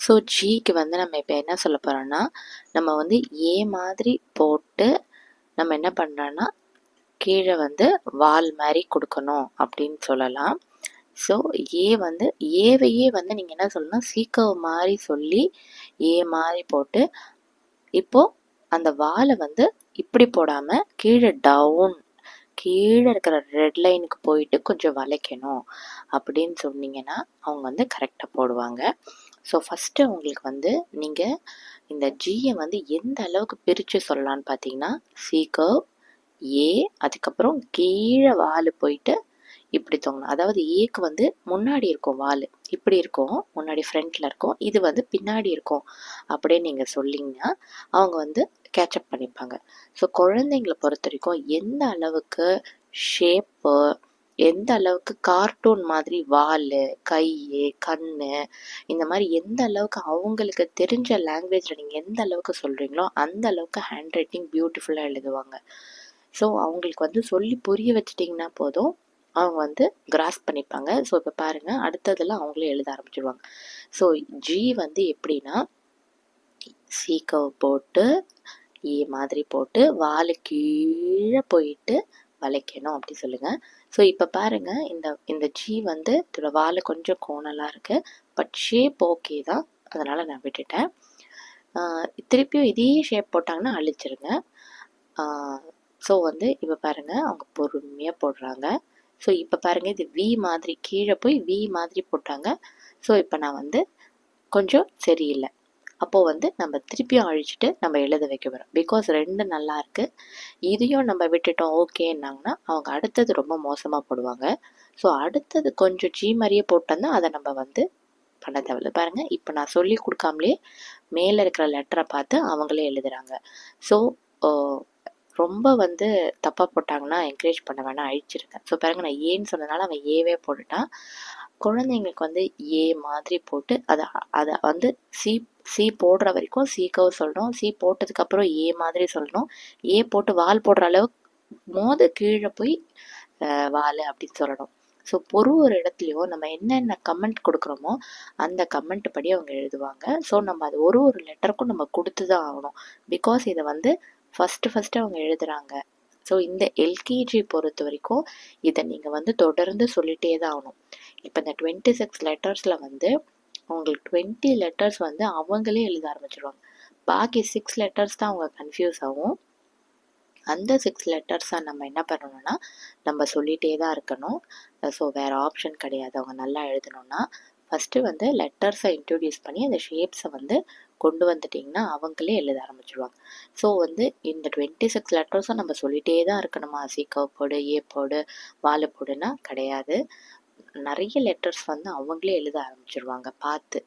So ஜிக்கு வந்து நம்ம இப்போ என்ன சொல்ல போகிறோன்னா, நம்ம வந்து ஏ மாதிரி போட்டு நம்ம என்ன பண்ணுறோன்னா கீழே வந்து வால் மாதிரி கொடுக்கணும் அப்படின்னு சொல்லலாம். ஸோ ஏவையே வந்து நீங்கள் என்ன சொல்லணும், சீக்கவு மாதிரி சொல்லி ஏ மாதிரி போட்டு இப்போது அந்த வாலை வந்து இப்படி போடாமல் கீழே இருக்கிற ரெட் லைனுக்கு போயிட்டு கொஞ்சம் வளைக்கணும் அப்படின்னு சொன்னீங்கன்னா அவங்க வந்து கரெக்டாக போடுவாங்க. ஸோ ஃபஸ்ட்டு அவங்களுக்கு வந்து நீங்கள் இந்த ஜியை வந்து எந்த அளவுக்கு பிரித்து சொல்லலான்னு பார்த்தீங்கன்னா, சி கர்வ் ஏ, அதுக்கப்புறம் கீழே வால் போயிட்டு இப்படி தொங்கணும். அதாவது ஏக்கு வந்து முன்னாடி இருக்கும் வால், இப்படி இருக்கும், முன்னாடி ஃப்ரண்ட்டில் இருக்கும், இது வந்து பின்னாடி இருக்கும் அப்படியே நீங்கள் சொல்லிங்கன்னா அவங்க வந்து கேட்சப் பண்ணிப்பாங்க. ஸோ குழந்தைங்கள பொறுத்த வரைக்கும் எந்த அளவுக்கு ஷேப்பு, எந்த அளவுக்கு கார்ட்டூன் மாதிரி வால், கை, கண், இந்த மாதிரி எந்த அளவுக்கு அவங்களுக்கு தெரிஞ்ச லாங்குவேஜில் நீங்கள் எந்த அளவுக்கு சொல்கிறீங்களோ அந்த அளவுக்கு ஹேண்ட் ரைட்டிங் பியூட்டிஃபுல்லாக எழுதுவாங்க. ஸோ அவங்களுக்கு வந்து சொல்லி புரிய வச்சிட்டிங்கன்னா போதும், அவங்க வந்து கிராஸ் பண்ணிப்பாங்க. ஸோ இப்போ பாருங்கள், அடுத்ததெல்லாம் அவங்களே எழுத ஆரம்பிச்சிடுவாங்க. ஸோ ஜி வந்து எப்படின்னா, சி கர்வ் போட்டு ஏ மாதிரி போட்டு வால் கீழே போயிட்டு வளைக்கணும் அப்படி சொல்லுங்கள். ஸோ இப்போ பாருங்கள், இந்த ஜி வந்து இதோட வால் கொஞ்சம் கோணலாக இருக்குது, பட் ஷேப் ஓகே தான், அதனால் நான் விட்டுட்டேன். திருப்பியும் இதே ஷேப் போட்டாங்கன்னா அழிச்சிருங்க. ஸோ வந்து இப்போ பாருங்கள், அவங்க பொறுமையாக போடுறாங்க. ஸோ இப்போ பாருங்கள், இது வி மாதிரி கீழே போய் வி மாதிரி போட்டாங்க. ஸோ இப்போ நான் வந்து கொஞ்சம் சரியில்லை, அப்போது வந்து நம்ம திருப்பியும் அழிச்சிட்டு நம்ம எழுத வைக்க போகிறோம். பிகாஸ் ரெண்டு நல்லா இருக்குது, இதையும் நம்ம விட்டுட்டோம் ஓகேன்னாங்கன்னா அவங்க அடுத்தது ரொம்ப மோசமாக போடுவாங்க. ஸோ அடுத்தது கொஞ்சம் ஜி மாதிரியே போட்டோன்னா அதை நம்ம வந்து பண்ண தேவையில்லை. பாருங்கள், இப்போ நான் சொல்லி கொடுக்காமலே மேலே இருக்கிற லெட்டரை பார்த்து அவங்களே எழுதுகிறாங்க. ஸோ ரொம்ப வந்து தப்பாக போட்டாங்கன்னா என்கரேஜ் பண்ண வேணாம், அழிச்சிருங்க. ஸோ பாருங்கள், நான் ஏன்னு சொன்னதுனால அவன் ஏவே போட்டுட்டான். குழந்தைங்களுக்கு வந்து ஏ மாதிரி போட்டு அதை வந்து சி போடுற வரைக்கும் சி கர்வ் சொல்லணும், சி போட்டதுக்கப்புறம் ஏ மாதிரி சொல்லணும், ஏ போட்டு வால் போடுற அளவுக்கு கீழே போய் வால் அப்படின்னு சொல்லணும். ஸோ ஒரு இடத்துலையும் நம்ம என்னென்ன கமெண்ட் கொடுக்குறோமோ அந்த கமெண்ட் படி அவங்க எழுதுவாங்க. ஸோ நம்ம அது ஒரு லெட்டருக்கும் நம்ம கொடுத்து தான் ஆகணும். பிகாஸ் இதை வந்து ஃபஸ்ட்டு அவங்க எழுதுகிறாங்க. ஸோ இந்த எல்கேஜி பொறுத்த வரைக்கும் இதை நீங்கள் வந்து தொடர்ந்து சொல்லிகிட்டே தான் ஆகணும். இப்போ இந்த 26 லெட்டர்ஸில் வந்து அவங்களுக்கு 20 லெட்டர்ஸ் வந்து அவங்களே எழுத ஆரம்பிச்சிடுவாங்க. பாக்கி 6 லெட்டர்ஸ் தான் அவங்க கன்ஃபியூஸ் ஆகும். அந்த 6 லெட்டர்ஸை நம்ம என்ன பண்ணணும்னா நம்ம சொல்லிகிட்டே தான் இருக்கணும். ஸோ வேறு ஆப்ஷன் கிடையாது. அவங்க நல்லா எழுதணும்னா ஃபஸ்ட்டு வந்து லெட்டர்ஸை இன்ட்ரடியூஸ் பண்ணி அந்த ஷேப்ஸை வந்து கொண்டு வந்துட்டிங்கன்னா அவங்களே எழுத ஆரம்பிச்சிடுவாங்க. ஸோ வந்து இந்த 26 லெட்டர்ஸும் நம்ம சொல்லிகிட்டே தான் இருக்கணுமா, சி கர்வ் போடு, ஏ போடு, வால் போடுன்னா கிடையாது. நிறைய லெட்டர்ஸ் வந்து அவங்களே எழுத ஆரம்பிச்சிடுவாங்க பார்த்து.